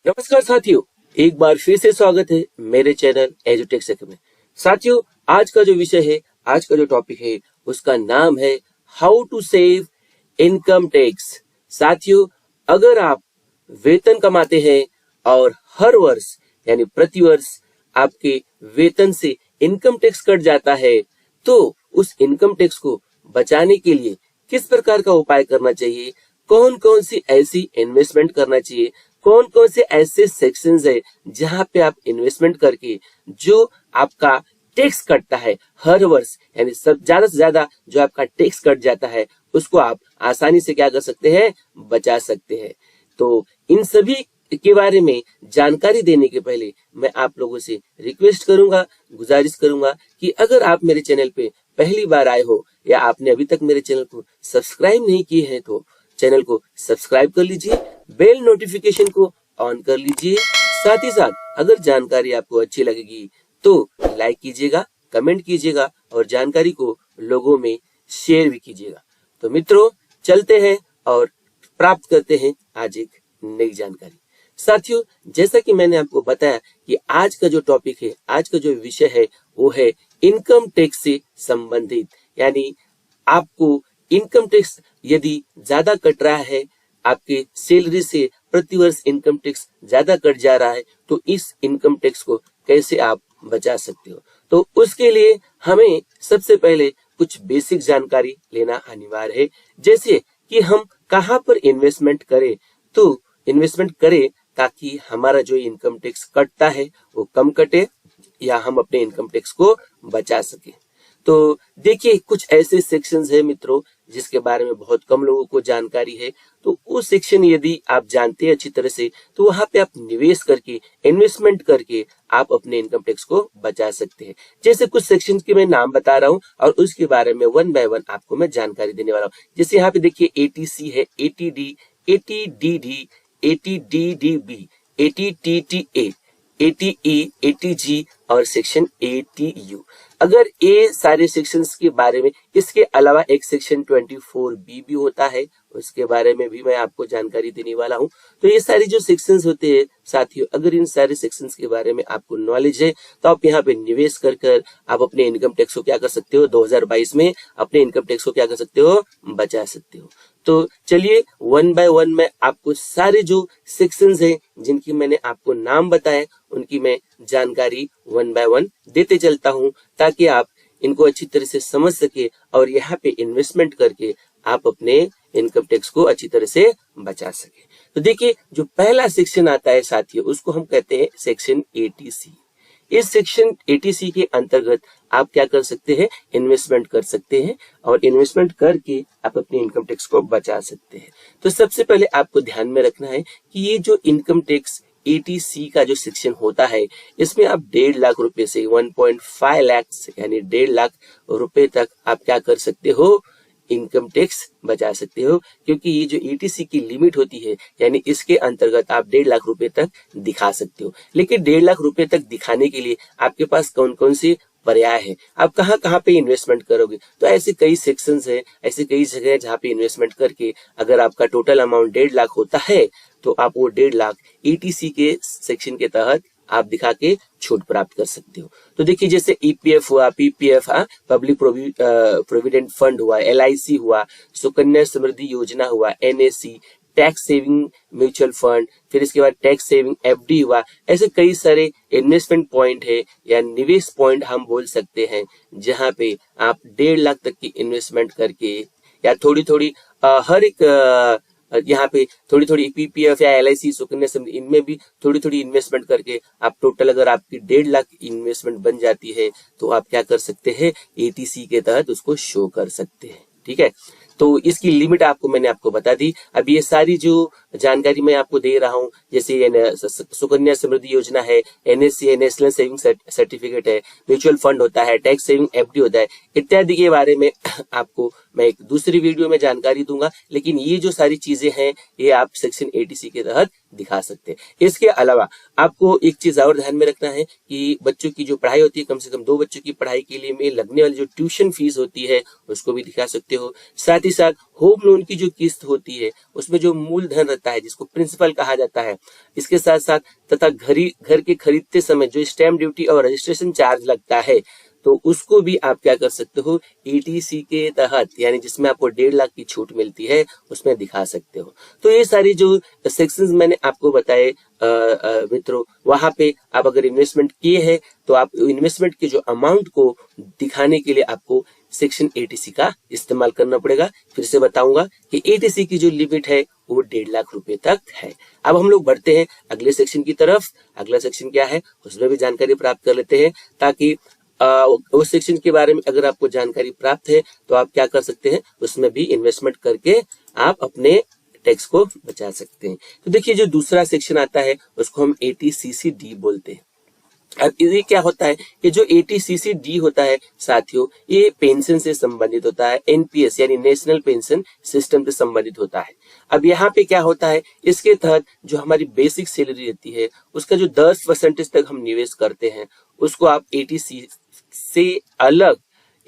नमस्कार साथियों, एक बार फिर से स्वागत है मेरे चैनल एजुटेक सेक में। साथियों, आज का जो विषय है, आज का जो टॉपिक है, उसका नाम है how to save income tax. साथियों, अगर आप वेतन कमाते हैं और हर वर्ष यानी प्रतिवर्ष आपके वेतन से इनकम टैक्स कट जाता है, तो उस इनकम टैक्स को बचाने के लिए किस प्रकार का उपाय करना चाहिए, कौन कौन सी ऐसी इन्वेस्टमेंट करना चाहिए, कौन कौन से ऐसे सेक्शंस है जहां पे आप इन्वेस्टमेंट करके जो आपका टैक्स कटता है हर वर्ष, यानी सब ज्यादा से ज्यादा जो आपका टैक्स कट जाता है उसको आप आसानी से क्या कर सकते हैं, बचा सकते हैं। तो इन सभी के बारे में जानकारी देने के पहले मैं आप लोगों से रिक्वेस्ट करूंगा, गुजारिश करूंगा कि अगर आप मेरे चैनल पे पहली बार आए हो या आपने अभी तक मेरे चैनल को सब्सक्राइब नहीं किए हैं तो चैनल को सब्सक्राइब कर लीजिए, बेल नोटिफिकेशन को ऑन कर लीजिए। साथ ही साथ अगर जानकारी आपको अच्छी लगेगी तो लाइक कीजिएगा, कमेंट कीजिएगा और जानकारी को लोगों में शेयर भी कीजिएगा। तो मित्रों, चलते हैं और प्राप्त करते हैं आज एक नई जानकारी। साथियों, जैसा कि मैंने आपको बताया कि आज का जो टॉपिक है, आज का जो विषय है वो है इनकम टैक्स से संबंधित, यानी आपको इनकम टैक्स यदि ज्यादा कट रहा है, आपके सैलरी से प्रतिवर्ष इनकम टैक्स ज्यादा कट जा रहा है, तो इस इनकम टैक्स को कैसे आप बचा सकते हो। तो उसके लिए हमें सबसे पहले कुछ बेसिक जानकारी लेना अनिवार्य है, जैसे कि हम कहाँ पर इन्वेस्टमेंट करें। तो इन्वेस्टमेंट करें ताकि हमारा जो इनकम टैक्स कटता है वो कम कटे या हम अपने इनकम टैक्स को बचा सके। तो देखिए, कुछ ऐसे सेक्शंस है मित्रों जिसके बारे में बहुत कम लोगों को जानकारी है। तो वो सेक्शन यदि आप जानते हैं अच्छी तरह से, तो वहां पे आप निवेश करके, इन्वेस्टमेंट करके आप अपने इनकम टैक्स को बचा सकते हैं। जैसे कुछ सेक्शंस के मैं नाम बता रहा हूँ और उसके बारे में वन बाय वन आपको मैं जानकारी देने वाला हूँ। जैसे यहाँ पे देखिए एटीसी है, एटीडी, एटीडीडी, एटीडीडीबी, एटीटीटीए, एटीई, एटीजी और सेक्शन एटीयू। अगर ये सारे सेक्शंस के बारे में, इसके अलावा एक सेक्शन 24B भी होता है, उसके बारे में भी मैं आपको जानकारी देने वाला हूं। तो ये सारी जो सेक्शंस होते हैं साथियों, अगर इन सारे सेक्शंस के बारे में आपको नॉलेज है तो आप यहाँ पे निवेश कर आप अपने इनकम टैक्स को क्या कर सकते हो, 2022 में अपने इनकम टैक्स को क्या कर सकते हो, बचा सकते हो। तो चलिए वन बाय वन में आपको सारे जो सेक्शंस हैं जिनकी मैंने आपको नाम बताए उनकी मैं जानकारी वन बाय वन देते चलता हूं, ताकि आप इनको अच्छी तरह से समझ सके और यहाँ पे इन्वेस्टमेंट करके आप अपने इनकम टैक्स को अच्छी तरह से बचा सके। तो देखिए, जो पहला सेक्शन आता है साथियों, उसको हम कहते हैं सेक्शन एटीसी। इस सेक्शन एटीसी के अंतर्गत आप क्या कर सकते हैं, इन्वेस्टमेंट कर सकते हैं और इन्वेस्टमेंट करके आप अपने इनकम टैक्स को बचा सकते हैं। तो सबसे पहले आपको ध्यान में रखना है कि ये जो इनकम टैक्स एटीसी का जो सेक्शन होता है, इसमें आप 1.5 लाख रुपए से 1.5 लाख यानी 1.5 लाख रुपए तक आप क्या कर सकते हो, इनकम टैक्स बचा सकते हो। क्योंकि ये जो एटीसी की लिमिट होती है, यानी इसके अंतर्गत आप 1.5 लाख रुपए तक दिखा सकते हो। लेकिन 1.5 लाख रुपए तक दिखाने के लिए आपके पास कौन कौन से पर्याय है, आप कहाँ कहाँ पे इन्वेस्टमेंट करोगे। तो ऐसे कई सेक्शंस है, ऐसे कई जगह है जहाँ पे इन्वेस्टमेंट करके अगर आपका टोटल अमाउंट 1.5 लाख होता है तो आप वो 1.5 लाख ईटीसी के सेक्शन के तहत आप दिखा के छूट प्राप्त कर सकते हो। तो देखिए, जैसे ईपीएफ हुआ, पीपीएफ, पब्लिक प्रोविडेंट फंड हुआ, एलआईसी हुआ, सुकन्या समृद्धि योजना हुआ, NSC, tax saving mutual fund, फिर इसके बाद टैक्स सेविंग एफडी हुआ। ऐसे कई सारे इन्वेस्टमेंट पॉइंट है या निवेश पॉइंट हम बोल सकते हैं, जहां पे आप 1.5 लाख तक की इन्वेस्टमेंट करके या थोड़ी थोड़ी हर एक यहाँ पे थोड़ी थोड़ी पीपीएफ या एलआईसी, सुकन्या समृद्धि, इनमें भी थोड़ी थोड़ी इन्वेस्टमेंट करके आप टोटल अगर आपकी 1.5 लाख इन्वेस्टमेंट बन जाती है तो आप क्या कर सकते हैं, एटीसी के तहत उसको शो कर सकते हैं। ठीक है, तो इसकी लिमिट मैंने आपको बता दी। अब ये सारी जो जानकारी मैं आपको दे रहा हूँ, जैसे सुकन्या समृद्धि योजना है, एनएससी है, नेशनल सेविंग सर्टिफिकेट है, म्यूचुअल फंड होता है, टैक्स सेविंग एफडी होता है, इत्यादि के बारे में आपको मैं एक दूसरी वीडियो में जानकारी दूंगा। लेकिन ये जो सारी चीजें हैं ये आप सेक्शन एटीसी के तहत दिखा सकते हैं। इसके अलावा आपको एक चीज और ध्यान में रखना है कि बच्चों की जो पढ़ाई होती है, कम से कम 2 बच्चों की पढ़ाई के लिए में लगने वाली जो ट्यूशन फीस होती है उसको भी दिखा सकते हो। साथ ही साथ होम लोन की जो किस्त होती है उसमें जो मूलधन रहता है जिसको प्रिंसिपल कहा जाता है, इसके साथ साथ तथा घर के खरीदते समय जो स्टैम्प ड्यूटी और रजिस्ट्रेशन चार्ज लगता है तो उसको भी आप क्या कर सकते हो, ETC के तहत, यानी जिसमें आपको 1.5 लाख की छूट मिलती है उसमें दिखा सकते हो। तो ये सारी जो सेक्शंस मैंने आपको बताए मित्रों, वहां पे आप अगर इन्वेस्टमेंट किए हैं तो आप इन्वेस्टमेंट के जो अमाउंट को दिखाने के लिए आपको सेक्शन 80C का इस्तेमाल करना पड़ेगा। फिर से बताऊंगा कि 80C की जो लिमिट है वो 1.5 लाख रुपए तक है। अब हम लोग बढ़ते हैं अगले सेक्शन की तरफ। अगला सेक्शन क्या है उसमें भी जानकारी प्राप्त कर लेते हैं, ताकि उस सेक्शन के बारे में अगर आपको जानकारी प्राप्त है तो आप क्या कर सकते हैं, उसमें भी इन्वेस्टमेंट करके आप अपने टैक्स को बचा सकते हैं। तो देखिए जो दूसरा सेक्शन आता है उसको हम 80CCD बोलते हैं। अब ये क्या होता है कि जो 80CCD होता है साथियों, ये पेंशन से संबंधित होता है, NPS यानी नेशनल पेंशन सिस्टम से संबंधित होता है। अब यहाँ पे क्या होता है, इसके तहत जो हमारी बेसिक सैलरी रहती है उसका जो 10% तक हम निवेश करते हैं उसको आप 80C से अलग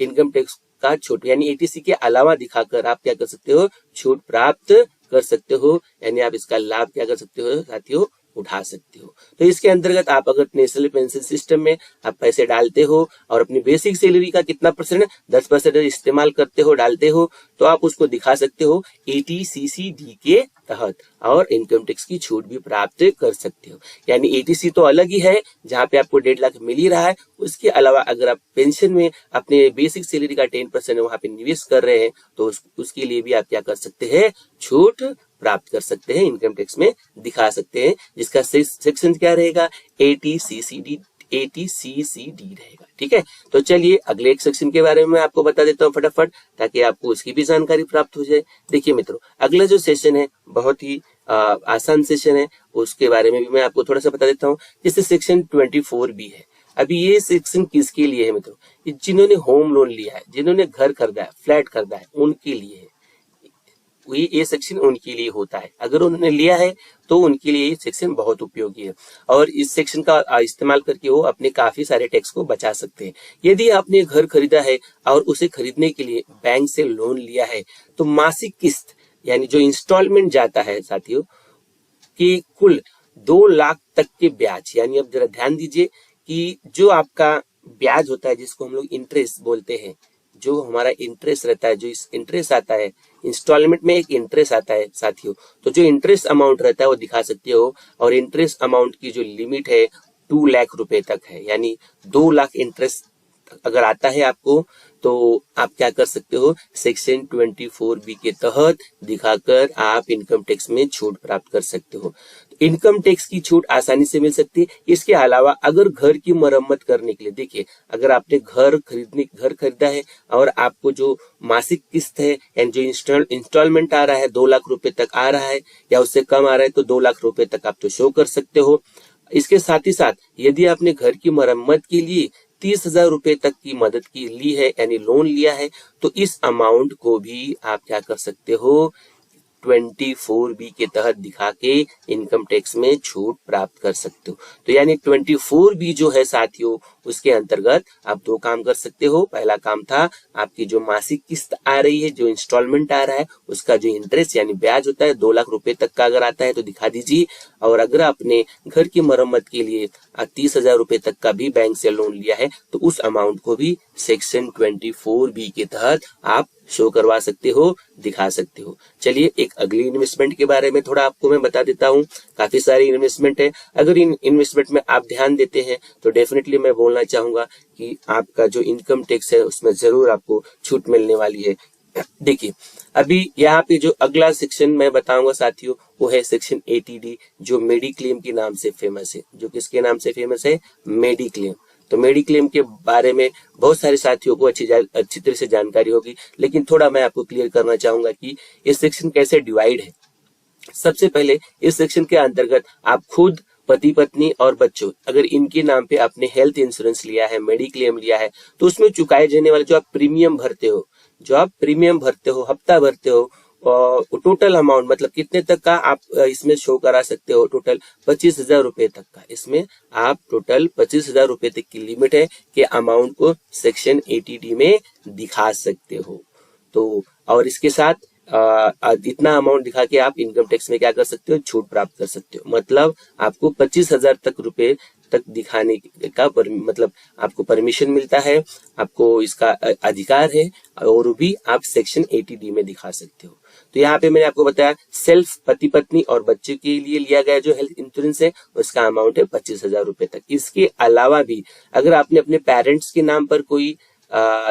इनकम टैक्स का छूट यानी 80C के अलावा दिखाकर आप क्या कर सकते हो, छूट प्राप्त कर सकते हो, यानी आप इसका लाभ क्या कर सकते हो साथियों, उठा सकते हो। तो इसके अंतर्गत आप अगर नेशनल पेंशन सिस्टम में आप पैसे डालते हो और अपनी बेसिक सैलरी का कितना परसेंट, 10% इस्तेमाल करते हो, डालते हो, तो आप उसको दिखा सकते हो 80CCD के तहत और इनकम टैक्स की छूट भी प्राप्त कर सकते हो। यानी 80C तो अलग ही है जहाँ पे आपको 1.5 लाख मिल ही रहा है, उसके अलावा अगर आप पेंशन में अपने बेसिक सैलरी का 10% वहां पे निवेश कर रहे हैं तो उसके लिए भी आप क्या कर सकते हैं, छूट प्राप्त कर सकते हैं, इनकम टैक्स में दिखा सकते हैं, जिसका सेक्शन क्या रहेगा, 80CCD रहेगा। ठीक है, तो चलिए अगले एक सेक्शन के बारे में मैं आपको बता देता हूँ फटाफट, ताकि आपको उसकी भी जानकारी प्राप्त हो जाए। देखिए मित्रों, अगला जो सेशन है बहुत ही आसान सेशन है, उसके बारे में भी मैं आपको थोड़ा सा बता देता हूँ। जैसे सेक्शन 24B है। अभी ये सेक्शन किसके लिए है मित्रों, जिन्होंने होम लोन लिया है, जिन्होंने घर खरीदा है, फ्लैट खरीदा है, उनके लिए है। ये सेक्शन उनके लिए होता है, अगर उन्होंने लिया है तो उनके लिए ये सेक्शन बहुत उपयोगी है और इस सेक्शन का इस्तेमाल करके वो अपने काफी सारे टैक्स को बचा सकते हैं। यदि आपने घर खरीदा है और उसे खरीदने के लिए बैंक से लोन लिया है तो मासिक किस्त यानी जो इंस्टॉलमेंट जाता है साथियों कि कुल 2 लाख तक के ब्याज, यानी अब जरा ध्यान दीजिए कि जो आपका ब्याज होता है जिसको हम लोग इंटरेस्ट बोलते हैं, जो हमारा इंटरेस्ट रहता है, जो इस इंटरेस्ट आता है इंस्टॉलमेंट में एक इंटरेस्ट आता है साथियों, तो जो इंटरेस्ट अमाउंट रहता है वो दिखा सकते हो और इंटरेस्ट अमाउंट की जो लिमिट है 2 लाख रुपए तक है, यानी 2 लाख इंटरेस्ट अगर आता है आपको तो आप क्या कर सकते हो, सेक्शन 24B के तहत दिखाकर आप इनकम टैक्स में छूट प्राप्त कर सकते हो। इनकम टैक्स की छूट आसानी से मिल सकती है। इसके अलावा अगर घर की मरम्मत करने के लिए, देखिए अगर आपने घर खरीदा है और आपको जो मासिक किस्त है यानी जो इंस्टॉलमेंट आ रहा है 2 लाख रुपए तक आ रहा है या उससे कम आ रहा है तो 2 लाख रुपए तक आप तो शो कर सकते हो। इसके साथ ही साथ यदि आपने घर की मरम्मत के लिए 30,000 रुपए तक की मदद की ली है यानी लोन लिया है तो इस अमाउंट को भी आप क्या कर सकते हो, 24B के तहत दिखा के इनकम टैक्स में छूट प्राप्त कर सकते हो। तो यानी 24B जो है साथियों उसके अंतर्गत आप 2 काम कर सकते हो। पहला काम था आपकी जो मासिक किस्त आ रही है, जो इंस्टॉलमेंट आ रहा है, उसका जो इंटरेस्ट यानी ब्याज होता है 2 लाख रुपए तक का अगर आता है तो दिखा दीजिए, और अगर आपने घर की मरम्मत के लिए 30,000 रुपए तक का भी बैंक से लोन लिया है तो उस अमाउंट को भी सेक्शन 24B के तहत आप शो करवा सकते हो, दिखा सकते हो। चलिए एक अगली इन्वेस्टमेंट के बारे में थोड़ा आपको मैं बता देता हूँ। काफी सारी इन्वेस्टमेंट है, अगर इन इन्वेस्टमेंट में आप ध्यान देते हैं तो डेफिनेटली मैं बोलना चाहूंगा कि आपका जो इनकम टैक्स है उसमें जरूर आपको छूट मिलने वाली है। देखिए अभी यहाँ पे जो अगला सेक्शन मैं बताऊंगा साथियों वो है सेक्शन 80D, जो मेडिक्लेम के नाम से फेमस है। जो किसके नाम से फेमस है, मेडिक्लेम। तो मेडिक्लेम के बारे में बहुत सारे साथियों को अच्छी तरह से जानकारी होगी, लेकिन थोड़ा मैं आपको क्लियर करना चाहूंगा कि ये सेक्शन कैसे डिवाइड है। सबसे पहले इस सेक्शन के अंतर्गत आप खुद, पति पत्नी और बच्चों, अगर इनके नाम पे आपने हेल्थ इंश्योरेंस लिया है, मेडिक्लेम लिया है, तो उसमें चुकाए जाने वाले जो आप प्रीमियम भरते हो, हफ्ता भरते हो, टोटल अमाउंट मतलब कितने तक का आप इसमें शो करा सकते हो, टोटल 25,000 रुपए तक का। इसमें आप टोटल 25,000 रुपए तक की लिमिट है कि अमाउंट को सेक्शन 80D में दिखा सकते हो। तो और इसके साथ इतना अमाउंट दिखा के आप इनकम टैक्स में क्या कर सकते हो, छूट प्राप्त कर सकते हो। मतलब आपको 25,000 तक रुपए तक दिखाने का मतलब आपको परमिशन मिलता है, आपको इसका अधिकार है, और भी आप सेक्शन 80D में दिखा सकते हो। तो यहाँ पे मैंने आपको बताया सेल्फ, पति पत्नी और बच्चे के लिए लिया गया जो हेल्थ इंश्योरेंस है उसका अमाउंट है 25,000 रुपए तक। इसके अलावा भी अगर आपने अपने पेरेंट्स के नाम पर कोई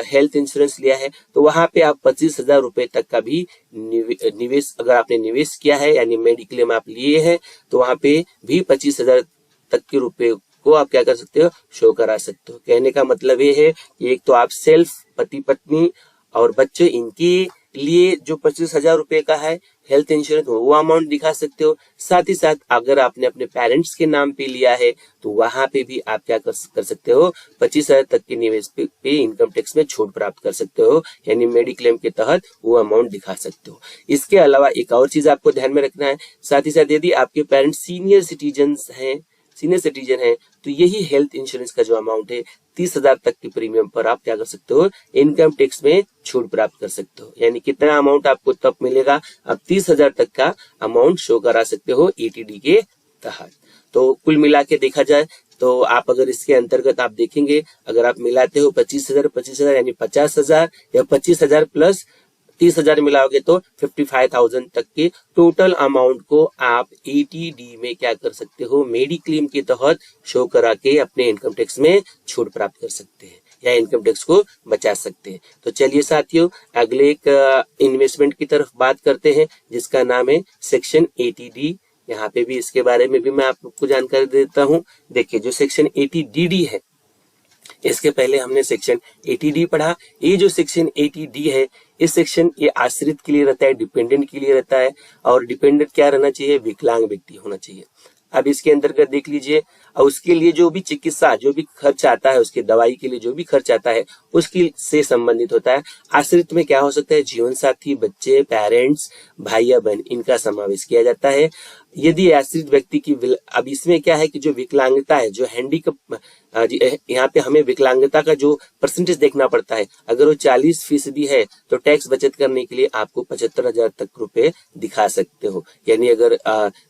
हेल्थ इंश्योरेंस लिया है तो वहां पे आप 25,000 रुपए तक का भी निवेश, अगर आपने निवेश किया है यानी मेडिक्लेम आप लिए हैं, तो वहां पे भी 25,000 तक के रुपए को आप क्या कर सकते हो, शो करा सकते हो। कहने का मतलब ये है कि एक तो आप सेल्फ, पति पत्नी और बच्चे, इनके लिए जो 25,000 रुपए का है हेल्थ इंश्योरेंस वो अमाउंट दिखा सकते हो। साथ ही साथ अगर आपने अपने पेरेंट्स के नाम पे लिया है तो वहां पे भी आप क्या कर सकते हो, 25,000 तक के निवेश पे इनकम टैक्स में छूट प्राप्त कर सकते हो, यानी मेडिक्लेम के तहत वो अमाउंट दिखा सकते हो। इसके अलावा एक और चीज आपको ध्यान में रखना है, साथ ही साथ यदि आपके पेरेंट्स सीनियर सिटीजन है तो यही हेल्थ इंश्योरेंस का जो अमाउंट है 30,000 तक के प्रीमियम पर आप क्या कर सकते हो, इनकम टैक्स में छूट प्राप्त कर सकते हो। यानी कितना अमाउंट आपको तब मिलेगा, आप 30,000 तक का अमाउंट शो करा सकते हो 80D के तहत। तो कुल मिला के देखा जाए तो आप अगर इसके अंतर्गत आप देखेंगे, अगर आप मिलाते हो 25,000 यानी 50,000 या 25,000 प्लस 30,000 मिलाओगे तो 55,000 तक के टोटल अमाउंट को आप 80D में क्या कर सकते हो, मेडिक्लेम के तहत शो करा के अपने इनकम टैक्स में छूट प्राप्त कर सकते हैं या इनकम टैक्स को बचा सकते हैं। तो चलिए साथियों, अगले एक इन्वेस्टमेंट की तरफ बात करते हैं जिसका नाम है सेक्शन 80D। यहाँ पे भी इसके बारे में भी मैं आपको जानकारी देता हूँ। देखिए, जो सेक्शन 80DD है, इसके पहले हमने सेक्शन 80D पढ़ा। ये जो सेक्शन 80D है, इस सेक्शन ये आश्रित के लिए रहता है, डिपेंडेंट के लिए रहता है। और डिपेंडेंट क्या रहना चाहिए, विकलांग व्यक्ति होना चाहिए। अब इसके अंतर्गत देख लीजिए, और उसके लिए जो भी चिकित्सा, जो भी खर्च आता है, उसके दवाई के लिए जो भी खर्च आता है उसकी से संबंधित होता है। आश्रित में क्या हो सकता है, जीवन साथी, बच्चे, पेरेंट्स, भाई या बहन, इनका समावेश किया जाता है। यदि आश्रित व्यक्ति की, अब इसमें क्या है कि जो विकलांगता है, जो हैंडीकैप, यहाँ पे हमें विकलांगता का जो परसेंटेज देखना पड़ता है। अगर वो 40% है तो टैक्स बचत करने के लिए आपको 75,000 तक रुपए दिखा सकते हो। यानी अगर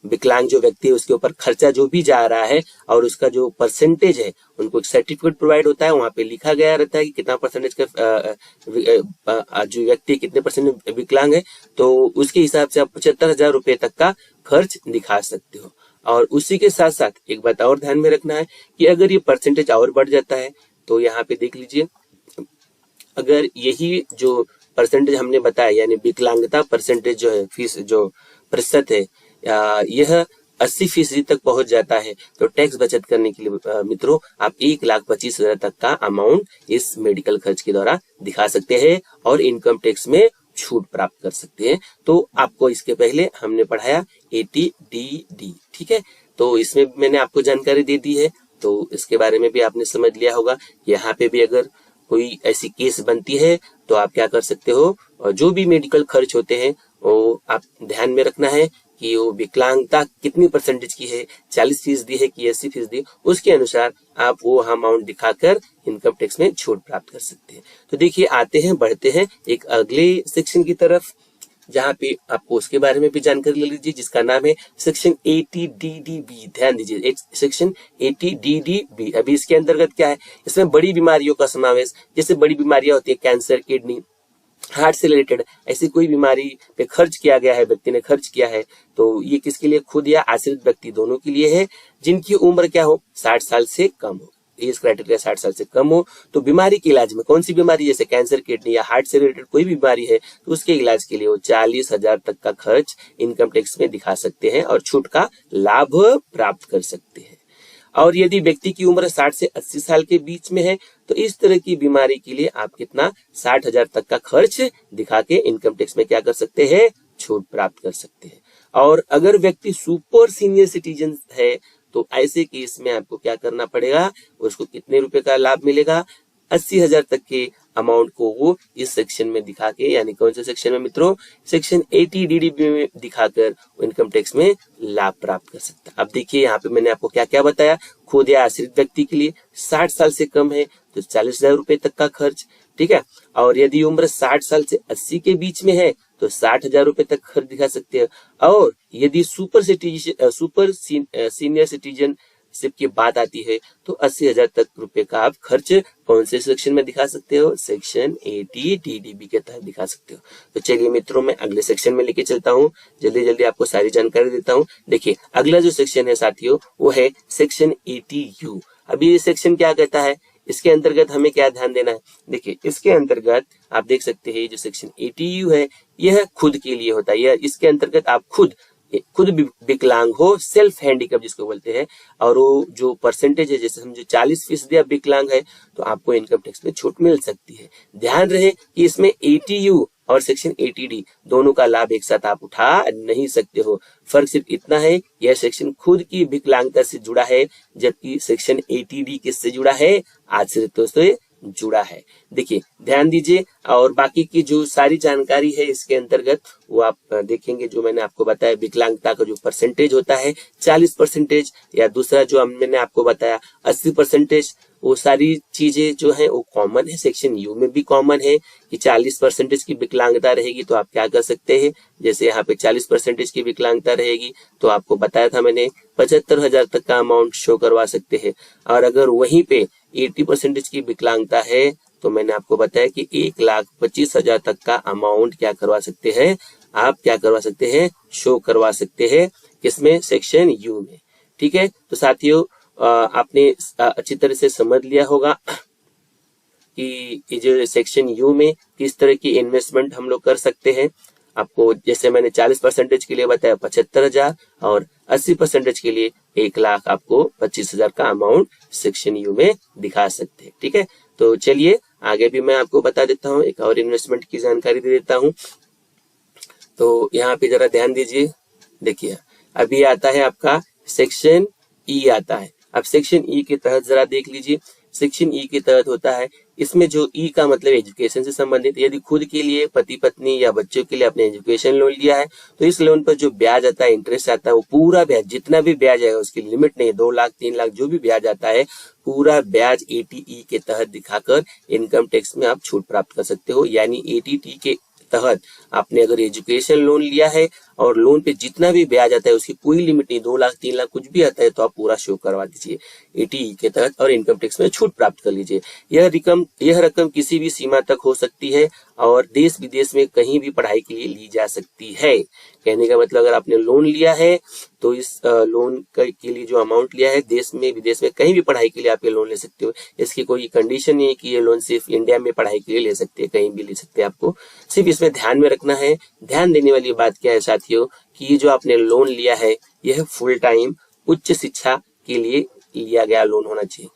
विकलांग जो व्यक्ति है उसके ऊपर खर्चा जो भी जा रहा है और उसका जो परसेंटेज है, उनको एक सर्टिफिकेट प्रोवाइड होता है, वहां पे लिखा गया रहता है कि कितना परसेंटेज का जो व्यक्ति कितने परसेंट विकलांग है, तो उसके हिसाब से आप 75,000 रुपए तक का खर्च दिखा सकते हो। और उसी के साथ साथ एक बात और ध्यान में रखना है कि अगर ये परसेंटेज और बढ़ जाता है तो यहाँ पे देख लीजिए, अगर यही जो परसेंटेज हमने बताया यानी विकलांगता परसेंटेज जो है, फीस जो प्रतिशत है, यह 80% तक पहुंच जाता है तो टैक्स बचत करने के लिए मित्रों आप 1,25,000 तक का अमाउंट इस मेडिकल खर्च के द्वारा दिखा सकते हैं और इनकम टैक्स में छूट प्राप्त कर सकते हैं। तो आपको इसके पहले हमने पढ़ाया 80DD, ठीक है। तो इसमें मैंने आपको जानकारी दे दी है, तो इसके बारे में भी आपने समझ लिया होगा। यहाँ पे भी अगर कोई ऐसी केस बनती है तो आप क्या कर सकते हो, और जो भी मेडिकल खर्च होते हैं वो आप ध्यान में रखना है कि वो विकलांगता कितनी परसेंटेज की है, 40% है कि 80%, उसके अनुसार आप वो अमाउंट दिखाकर इनकम टैक्स में छूट प्राप्त कर सकते हैं। तो देखिए, आते हैं, बढ़ते हैं एक अगले सेक्शन की तरफ, जहाँ पे आपको उसके बारे में भी जानकारी ले लीजिए, जिसका नाम है सेक्शन 80DDB। ध्यान दीजिए, सेक्शन 80DDB। अभी इसके अंतर्गत क्या है, इसमें बड़ी बीमारियों का समावेश, जैसे बड़ी बीमारियां होती है कैंसर, किडनी, हार्ट से रिलेटेड ऐसी कोई बीमारी पे खर्च किया गया है, व्यक्ति ने खर्च किया है, तो ये किसके लिए, खुद या आश्रित व्यक्ति दोनों के लिए है, जिनकी उम्र क्या हो, 60 साल से कम हो। एज क्राइटेरिया 60 साल से कम हो। तो बीमारी के इलाज में, कौन सी बीमारी, जैसे कैंसर, किडनी या हार्ट से रिलेटेड कोई भी बीमारी है तो उसके इलाज के लिए वो 40,000 तक का खर्च इनकम टैक्स में दिखा सकते हैं और छूट का लाभ प्राप्त कर सकते हैं। और यदि व्यक्ति की उम्र 60 से 80 साल के बीच में है तो इस तरह की बीमारी के लिए आप कितना, 60,000 तक का खर्च दिखा के इनकम टैक्स में क्या कर सकते हैं, छूट प्राप्त कर सकते हैं। और अगर व्यक्ति सुपर सीनियर सिटीजन है तो ऐसे केस में आपको क्या करना पड़ेगा, उसको कितने रुपए का लाभ मिलेगा, 80,000 तक के अमाउंट को वो इस सेक्शन में दिखा के, यानी कौन से सेक्शन में मित्रों, सेक्शन 80 DDB में दिखाकर इनकम टैक्स में लाभ प्राप्त कर सकता है। अब देखिए यहाँ पे मैंने आपको क्या क्या बताया। खुद या आश्रित व्यक्ति के लिए 60 साल से कम है तो 40,000 रुपए तक का खर्च, ठीक है। और यदि उम्र 60 साल से 80 के बीच में है तो 60,000 रुपए तक खर्च दिखा सकते हैं। और यदि सुपर सीनियर सिटीजनशिप की बात आती है तो 80,000 तक रुपए का आप खर्च कौन से सेक्शन में दिखा सकते हो, सेक्शन 80 DDB के तहत दिखा सकते हो। तो चलिए मित्रों, मैं अगले सेक्शन में लेके चलता हूँ, जल्दी जल्दी आपको सारी जानकारी देता हूँ। देखिए अगला जो सेक्शन है साथियों वो है सेक्शन 80U। अभी ये सेक्शन क्या कहता है, इसके अंतर्गत हमें क्या ध्यान देना है। देखिए इसके अंतर्गत आप देख सकते हैं जो सेक्शन 80U है यह खुद के लिए होता है। यह इसके अंतर्गत आप खुद विकलांग हो, सेल्फ हैंडीकैप जिसको बोलते हैं, और वो जो परसेंटेज है, जैसे समझो 40% आप विकलांग है तो आपको इनकम टैक्स में छूट मिल सकती है। ध्यान रहे कि इसमें 80U और सेक्शन 80D दोनों का लाभ एक साथ आप उठा नहीं सकते हो। फर्क सिर्फ इतना है, यह सेक्शन खुद की विकलांगता से जुड़ा है, जबकि सेक्शन 80D किससे जुड़ा है, आश्रितों से जुड़ा है। देखिए ध्यान दीजिए, और बाकी की जो सारी जानकारी है इसके अंतर्गत वो आप देखेंगे। जो मैंने आपको बताया विकलांगता का जो परसेंटेज होता है 40%, या दूसरा जो मैंने आपको बताया 80%, वो सारी चीजें जो है वो कॉमन है। सेक्शन यू में भी कॉमन है कि 40% की विकलांगता रहेगी तो आप क्या कर सकते हैं, जैसे यहाँ पे 40% की विकलांगता रहेगी तो आपको बताया था मैंने 75,000 तक का अमाउंट शो करवा सकते हैं। और अगर वहीं पे 80% की विकलांगता है तो मैंने आपको बताया कि 1,25,000 तक का अमाउंट क्या करवा सकते हैं, आप क्या करवा सकते हैं, शो करवा सकते हैं, किसमें, सेक्शन यू में। ठीक है, तो साथियों आपने अच्छी तरह से समझ लिया होगा कि जो सेक्शन यू में किस तरह की इन्वेस्टमेंट हम लोग कर सकते हैं। आपको जैसे मैंने 40% के लिए बताया 75,000 और 80% के लिए 1,00,000 आपको 25,000 का अमाउंट सेक्शन यू में दिखा सकते हैं। ठीक है, तो चलिए आगे भी मैं आपको बता देता हूँ, एक और इन्वेस्टमेंट की जानकारी दे देता हूँ। तो यहाँ पे जरा ध्यान दीजिए, देखिए अभी आता है आपका सेक्शन ई आता है। अब सेक्शन ई के तहत जरा देख लीजिए, सेक्शन ई के तहत होता है, इसमें जो ई का मतलब एजुकेशन से संबंधित, यदि खुद के लिए, पति पत्नी या बच्चों के लिए आपने एजुकेशन लोन लिया है तो इस लोन पर जो ब्याज आता है, इंटरेस्ट आता है, वो पूरा ब्याज, जितना भी ब्याज आएगा उसकी लिमिट नहीं, 2,00,000 3,00,000 जो भी ब्याज आता है पूरा ब्याज 80E के तहत दिखाकर इनकम टैक्स में आप छूट प्राप्त कर सकते हो। यानी 80T के तहत आपने अगर एजुकेशन लोन लिया है और लोन पे जितना भी ब्याज आता है उसकी कोई लिमिट नहीं, 2,00,000 3,00,000 कुछ भी आता है तो आप पूरा शो करवा दीजिए 80E के तहत और इनकम टैक्स में छूट प्राप्त कर लीजिए। यह रकम किसी भी सीमा तक हो सकती है और देश विदेश में कहीं भी पढ़ाई के लिए ली जा सकती है। कहने का मतलब अगर आपने लोन लिया है तो इस लोन के लिए जो अमाउंट लिया है, देश में विदेश में कहीं भी पढ़ाई के लिए आप ये लोन ले सकते हो। इसकी कोई कंडीशन नहीं है कि ये लोन सिर्फ इंडिया में पढ़ाई के लिए ले सकते हैं, कहीं भी ले सकते हैं। आपको सिर्फ इसमें ध्यान में रखना है, ध्यान देने वाली बात क्या है साथियों, कि ये जो आपने लोन लिया है यह फुल टाइम उच्च शिक्षा के लिए लिया गया लोन होना चाहिए,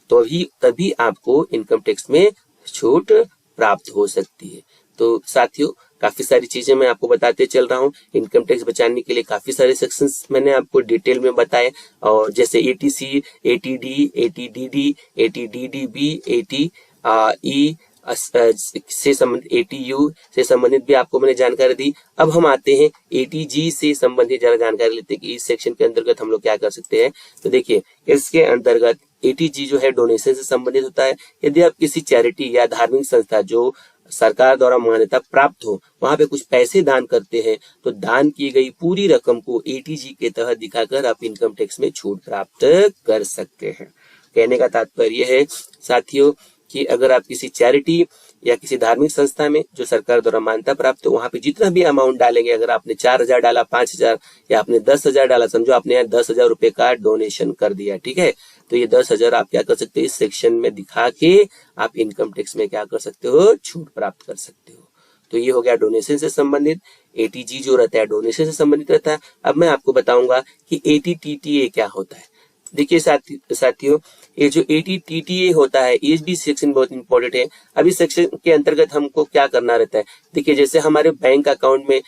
तो तभी आपको इनकम टैक्स में छूट प्राप्त हो सकती है। तो साथियों काफी सारी चीजें मैं आपको बताते चल रहा हूँ। इनकम टैक्स बचाने के लिए काफी सारे सेक्शंस मैंने आपको डिटेल में बताए, और जैसे 80C, 80D, 80DD, 80DDB, 80E से संबंधित 80U से संबंधित भी आपको मैंने जानकारी दी। अब हम आते हैं 80G से संबंधित जरा जानकारी लेते हैं कि इस सेक्शन के अंतर्गत हम लोग क्या कर सकते हैं। तो देखिए इसके अंतर्गत 80G जो है डोनेशन से संबंधित होता है। यदि आप किसी चैरिटी या धार्मिक संस्था जो सरकार द्वारा मान्यता प्राप्त हो वहां पे कुछ पैसे दान करते हैं तो दान की गई पूरी रकम को 80G के तहत दिखाकर आप इनकम टैक्स में छूट प्राप्त कर सकते हैं। कहने का तात्पर्य है साथियों कि अगर आप किसी चैरिटी या किसी धार्मिक संस्था में जो सरकार द्वारा मान्यता प्राप्त हो वहां पे जितना भी अमाउंट डालेंगे, अगर आपने 4,000 डाला, 5,000 या आपने 10,000 डाला, समझो आपने यहाँ 10,000 रुपए का डोनेशन कर दिया, ठीक है, तो ये 10,000 आप क्या कर सकते हैं, इस सेक्शन में दिखा के आप इनकम टैक्स में क्या कर सकते हो, छूट प्राप्त कर सकते हो। तो ये हो गया डोनेशन से संबंधित। 80G जो रहता है डोनेशन से संबंधित रहता है। अब मैं आपको बताऊंगा कि 80TTA क्या होता है। देखिए साथियों ये जो 80TTA होता है ये भी सेक्शन बहुत इंपॉर्टेंट है। अभी सेक्शन के अंतर्गत हमको क्या करना रहता है, देखिए जैसे हमारे बैंक अकाउंट में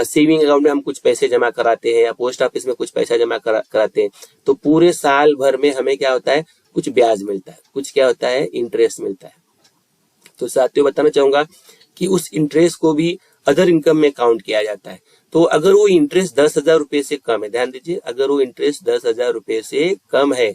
सेविंग अकाउंट में हम कुछ पैसे जमा कराते हैं या पोस्ट ऑफिस में कुछ पैसा जमा कराते हैं, तो पूरे साल भर में हमें क्या होता है, कुछ ब्याज मिलता है, कुछ क्या होता है, इंटरेस्ट मिलता है। तो साथियों बताना चाहूंगा कि उस इंटरेस्ट को भी अदर इनकम में काउंट किया जाता है। तो अगर वो इंटरेस्ट 10,000 रुपए से कम है, ध्यान दीजिए, अगर वो इंटरेस्ट 10,000 रुपए से कम है,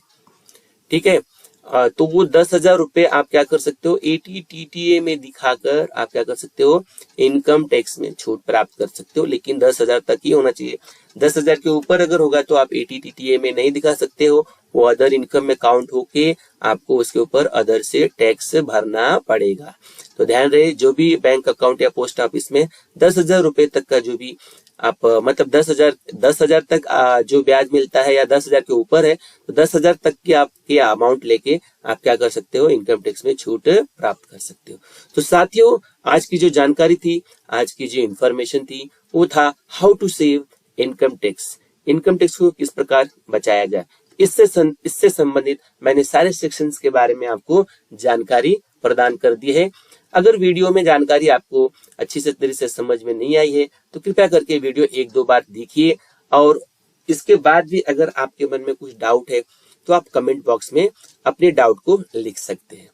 ठीक है, तो वो 10,000 रुपए आप क्या कर सकते हो, ATTTA में दिखाकर आप क्या कर सकते हो, इनकम टैक्स में छूट प्राप्त कर सकते हो, लेकिन 10,000 तक ही होना चाहिए। 10,000 के ऊपर अगर होगा तो आप ATTTA में नहीं दिखा सकते हो, वो अदर इनकम में काउंट होके आपको उसके ऊपर अदर से टैक्स भरना पड़ेगा। तो ध्यान रहे, जो भी बैंक अकाउंट या पोस्ट ऑफिस में 10,000 रुपए तक का जो भी आप मतलब 10,000 तक जो ब्याज मिलता है या 10,000 के ऊपर है, तो 10,000 तक की आपके अमाउंट लेके आप क्या कर सकते हो, इनकम टैक्स में छूट प्राप्त कर सकते हो। तो साथियों, आज की जो जानकारी थी, आज की जो इंफॉर्मेशन थी, वो था how to save income tax. Income tax को किस प्रकार बचाया जाए, इससे संबंधित मैंने सारे सेक्शंस के बारे में आपको जानकारी प्रदान कर दी है। अगर वीडियो में जानकारी आपको अच्छी से तरह से समझ में नहीं आई है तो कृपया करके वीडियो 1-2 बार देखिए, और इसके बाद भी अगर आपके मन में कुछ डाउट है तो आप कमेंट बॉक्स में अपने डाउट को लिख सकते हैं।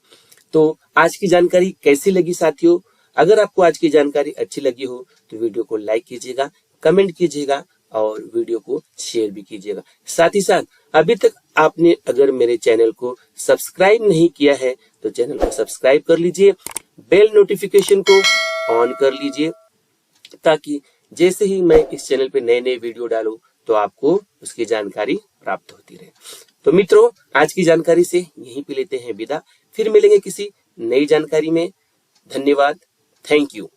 तो आज की जानकारी कैसी लगी साथियों? अगर आपको आज की जानकारी अच्छी लगी हो तो वीडियो को लाइक कीजिएगा, कमेंट कीजिएगा और वीडियो को शेयर भी कीजिएगा। साथ ही साथ अभी तक आपने अगर मेरे चैनल को सब्सक्राइब नहीं किया है तो चैनल को सब्सक्राइब कर लीजिए, बेल नोटिफिकेशन को ऑन कर लीजिए, ताकि जैसे ही मैं इस चैनल पे नए नए वीडियो डालूं तो आपको उसकी जानकारी प्राप्त होती रहे। तो मित्रों, आज की जानकारी से यहीं पे लेते हैं विदा, फिर मिलेंगे किसी नई जानकारी में। धन्यवाद, थैंक यू।